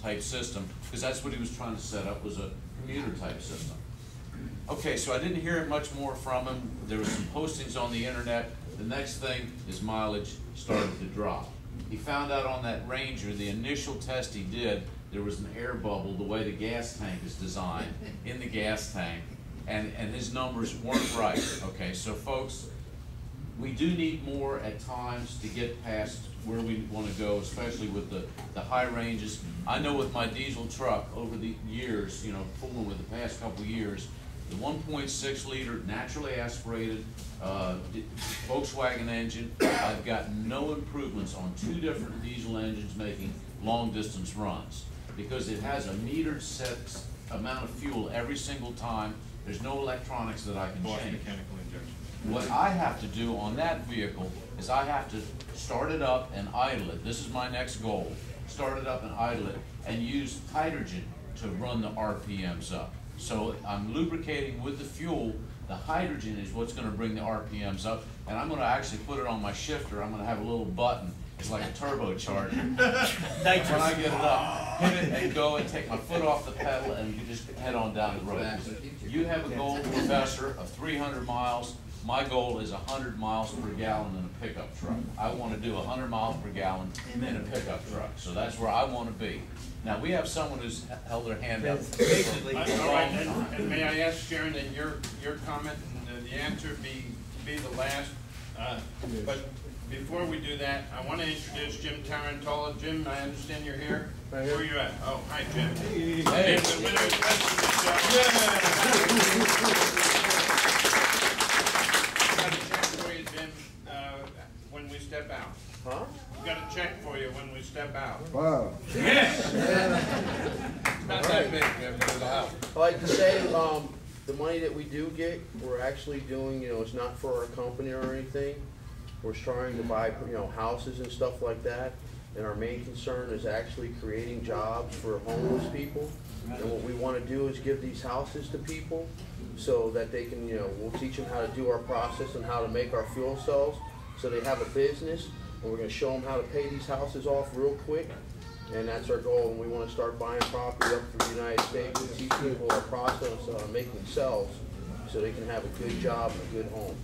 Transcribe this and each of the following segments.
type system, because that's what he was trying to set up, was a commuter type system. Okay, so I didn't hear much more from him. There were some postings on the internet. The next thing, his mileage started to drop. He found out on that Ranger, the initial test he did, there was an air bubble, the way the gas tank is designed, in the gas tank, and his numbers weren't right. Okay, so folks, we do need more at times to get past where we want to go, especially with the high ranges. I know with my diesel truck over the years, you know, fooling with the past couple years, the 1.6 liter naturally aspirated Volkswagen engine, I've got no improvements on 2 different diesel engines making long distance runs, because it has a metered set amount of fuel every single time. There's no electronics that I can change. Mechanical injection. What I have to do on that vehicle is I have to start it up and idle it. This is my next goal. Start it up and idle it, and use hydrogen to run the RPMs up. So I'm lubricating with the fuel. The hydrogen is what's going to bring the RPMs up, and I'm going to actually put it on my shifter. I'm going to have a little button. It's like a turbocharger. When I get it up, hit it and go and take my foot off the pedal and you just head on down the road. You have a goal, Professor, of 300 miles. My goal is 100 miles per gallon in a pickup truck. I want to do 100 miles per gallon in a pickup truck. So that's where I want to be. Now, we have someone who's held their hand up. All right, and may I ask, Sharon, that your comment and the answer be the last. But before we do that, I want to introduce Jim Tarantola. Jim, I understand you're here. Right here. Where are you at? Oh, hi, Jim. Hey. The winner of got a check for you, Jim, when we step out. Huh? We got a check for you when we step out. Wow. Yes. Not that big, I like to say, the money that we do get, we're actually doing, it's not for our company or anything. We're trying to buy, houses and stuff like that. And our main concern is actually creating jobs for homeless people. And what we want to do is give these houses to people so that they can, we'll teach them how to do our process and how to make our fuel cells so they have a business. And we're going to show them how to pay these houses off real quick. And that's our goal. And we want to start buying property up for the United States and teach people our process on making cells so they can have a good job and a good home.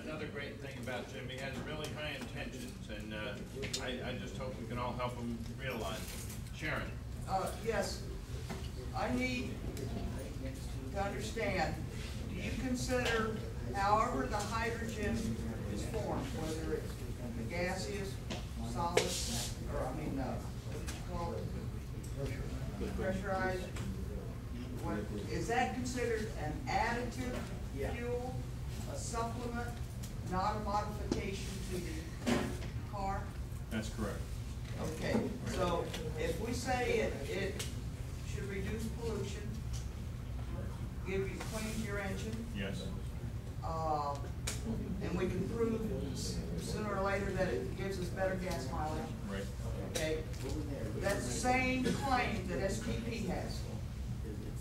Another great thing about Jim. He has really high intentions, and I just hope we can all help him realize it. Sharon. Yes, I need to understand, do you consider, however the hydrogen is formed, whether it's the gaseous, solid, or what do you call it? Pressurized? What, is that considered an additive fuel, a supplement, not a modification to the car? That's correct. Okay, so if we say it should reduce pollution, clean your engine, Yes. and we can prove sooner or later that it gives us better gas mileage. Right. Okay, that's the same claim that STP has.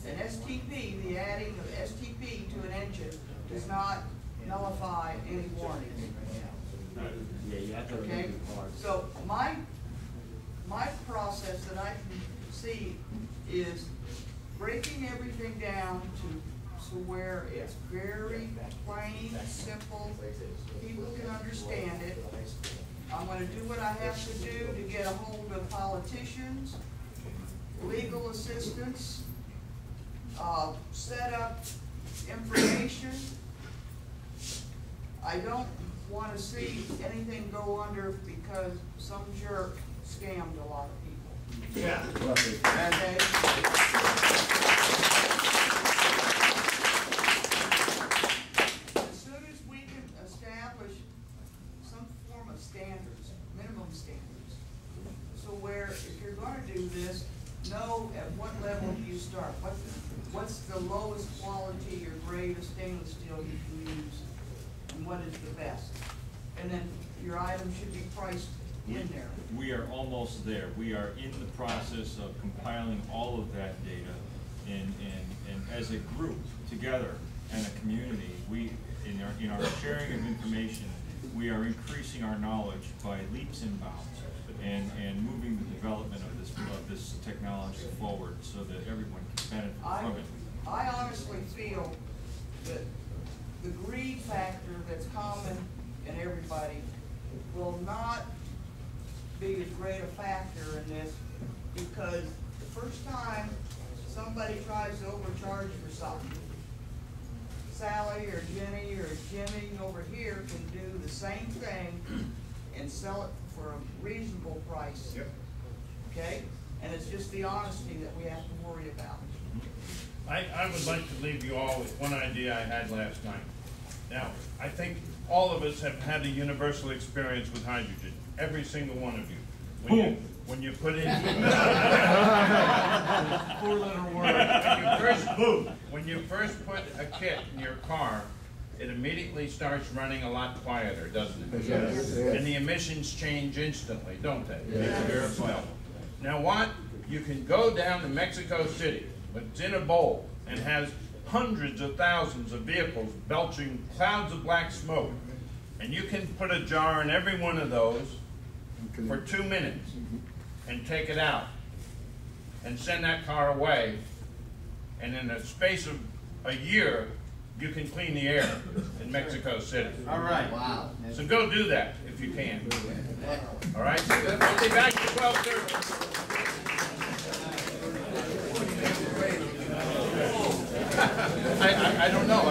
And STP, the adding of STP to an engine does not nullify any warranties. Okay, so my process that I can see is breaking everything down to where it's very plain, simple, people can understand it. I'm going to do what I have to do to get a hold of politicians, legal assistance, set up information. I don't want to see anything go under because some jerk scammed a lot of people. Yeah. And as soon as we can establish some form of standards, minimum standards, so where if you're going to do this, know at what level do you start? What's the lowest quality or grade of stainless steel you can use, and what is the best? And then your item should be priced in there. We are almost there. We are in the process of compiling all of that data, and as a group together, and a community, in our sharing of information, we are increasing our knowledge by leaps and bounds, and moving the development of this technology forward so that everyone can benefit from it. I honestly feel that the greed factor that's common in everybody will not be as great a factor in this, because the first time somebody tries to overcharge for something, Sally or Jenny or Jimmy over here can do the same thing and sell it for a reasonable price. Yep. Okay? And it's just the honesty that we have to worry about. I would like to leave you all with one idea I had last night. Now, I think all of us have had a universal experience with hydrogen, every single one of you. When you put in... Four-letter word. When you first put a kit in your car, it immediately starts running a lot quieter, doesn't it? Yes. And the emissions change instantly, don't they? Yes. Now what? You can go down to Mexico City, it's in a bowl, and has hundreds of thousands of vehicles belching clouds of black smoke. And you can put a jar in every one of those for 2 minutes and take it out and send that car away. And in a space of a year, you can clean the air in Mexico City. All right. Wow. So go do that if you can. All right? We'll be back at 12:30. I don't know.